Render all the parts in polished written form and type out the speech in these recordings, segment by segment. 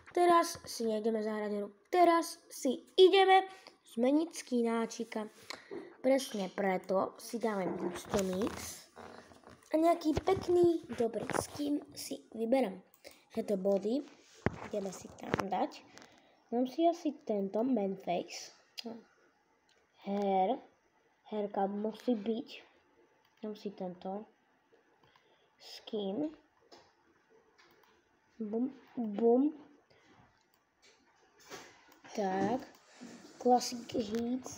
Teraz si nejdeme zahrať hru. Teraz si ideme zmeniť skináčika. Presne preto si dáme custom mix a nejaký pekný, dobrý skin si vyberám. Je to body, ideme si tam dať. Dám si asi tento man face. Haircut musí byť. Dám si tento skin. Bum, bum. Tak. Classic Heats.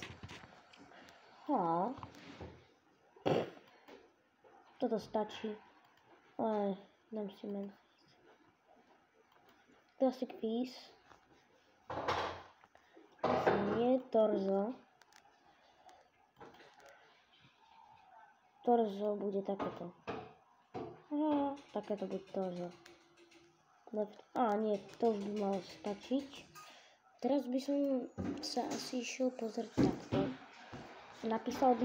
Toto stačí. Ale dám si man face. Classic Face. Asi nie torzo. Torzo bude takéto. Takéto bude torzo. Nie, to už by malo stačiť. Teraz by som sa asi išiel pozrieť takto. Napísal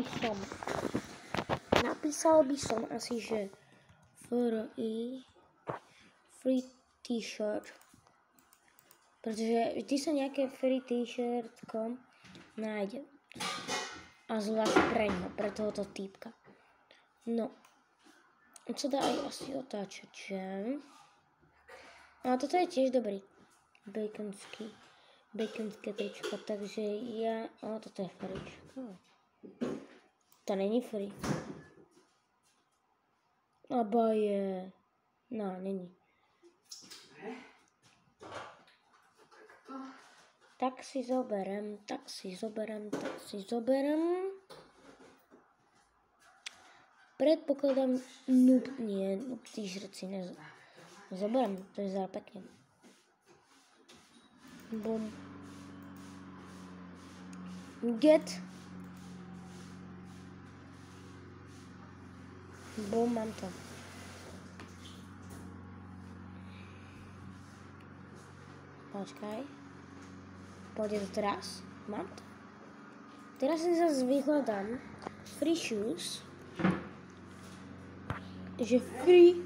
by som asi, že free t-shirt. Pretože vždy sa nejaké free t-shirtko nájde. A zvlášť pre ňo, pre tohoto týpka. No. Čo dá aj asi otáčať, že? A toto je tiež dobrý. Baconské tričko, takže ja... toto je free. To není free. Aba je... No, není. Tak si zoberem. Predpokladám noob t-shirt si zoberem, to je za pekne. Bum. Get. Bum, mám to. Počkaj. Pôjde to teraz. Mám to. Teraz si zase vyhľadám free shoes. Že free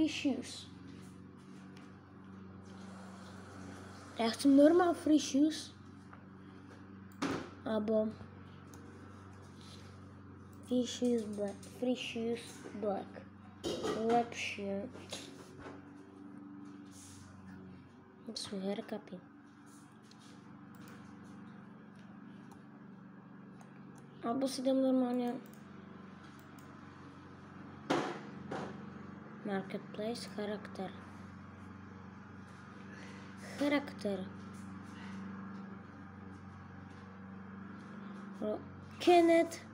shoes. Ja chcem normál free shoes. Alebo free shoes black. Lepšie. Sú haircupy. Alebo si dám normálne Marketplace, charakter. Kenneth,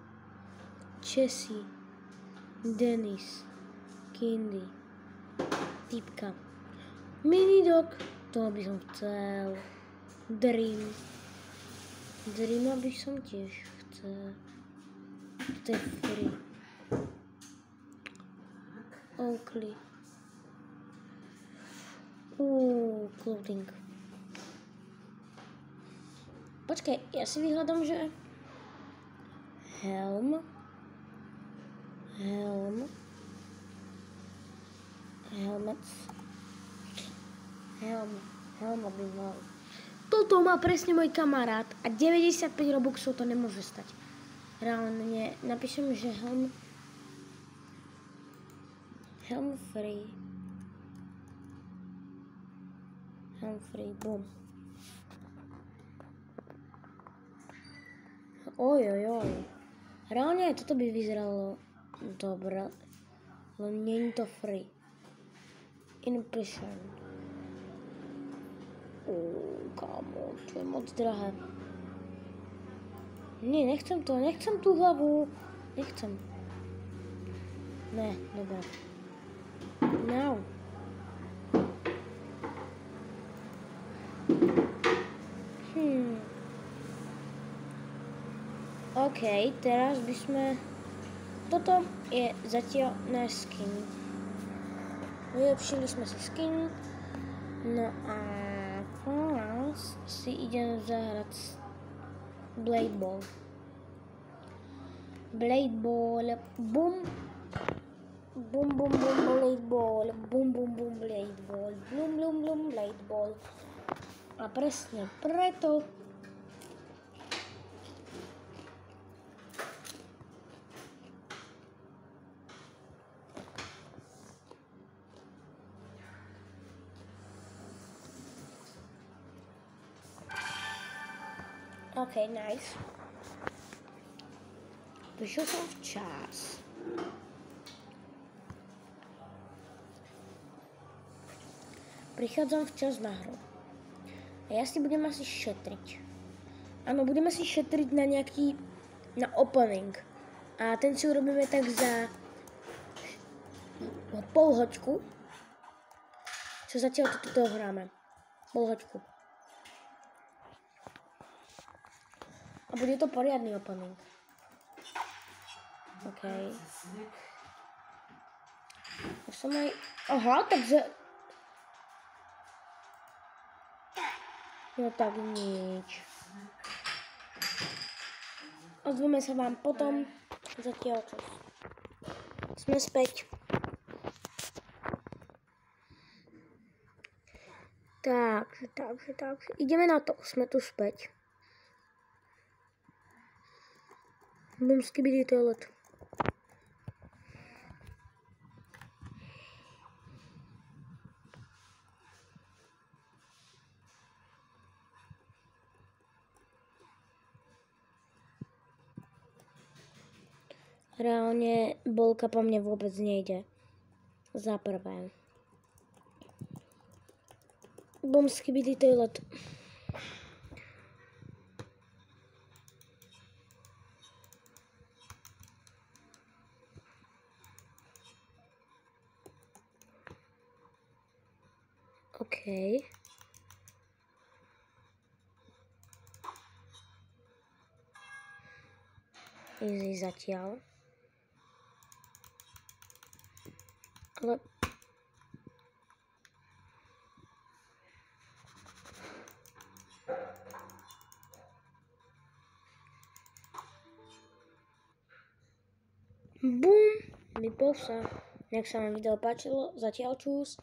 Chessie, Dennis, Kindy, typka. Minidog, toho by som chcel. Dreama by som tiež chcel. To je free. Oakley. Clothing. Počkaj, ja si vyhľadám, že helmet by mal. Toto má presne môj kamarát a 95 robuxov to nemôže stať. Reálne napíšem, že helm free, boom. Ojojoj. Reálne toto by vyzeralo dobre, len nie je to free. Impression. Kámo, to je moc drahé. Nie, nechcem tú hlavu. Nechcem. Ne, dobre. No. OK, teraz by sme... Toto je zatiaľ náš skin. Vylepšili sme si skin. No a teraz si idem zahrať Blade Ball. Blade ball. Bum. Bum bum bum blade ball. Bum bum bum blade ball. Blum blum blum blade ball. A presne preto OK, nice. Prišiel som včas. Prichádzam včas na hru. A ja si budem asi šetriť. Áno, budeme si šetriť na opening. A ten si urobíme tak za pol hoďku. Čo zatiaľ toto hráme. Pol hoďku. A bude to poriadny opening. OK. Ja som aj... Aha, takže... No tak nič. Ozveme sa vám potom. Zatiaľ čo sme späť. Takže. Ideme na to. Sme tu späť. Bum skibidi toilet. Reálne bolka po mne vôbec nejde. Za prvé. Bum skibidi toilet. OK. Easy zatiaľ. Ale... Bum! Vypol sa. Nech sa vám video páčilo. Zatiaľ čus.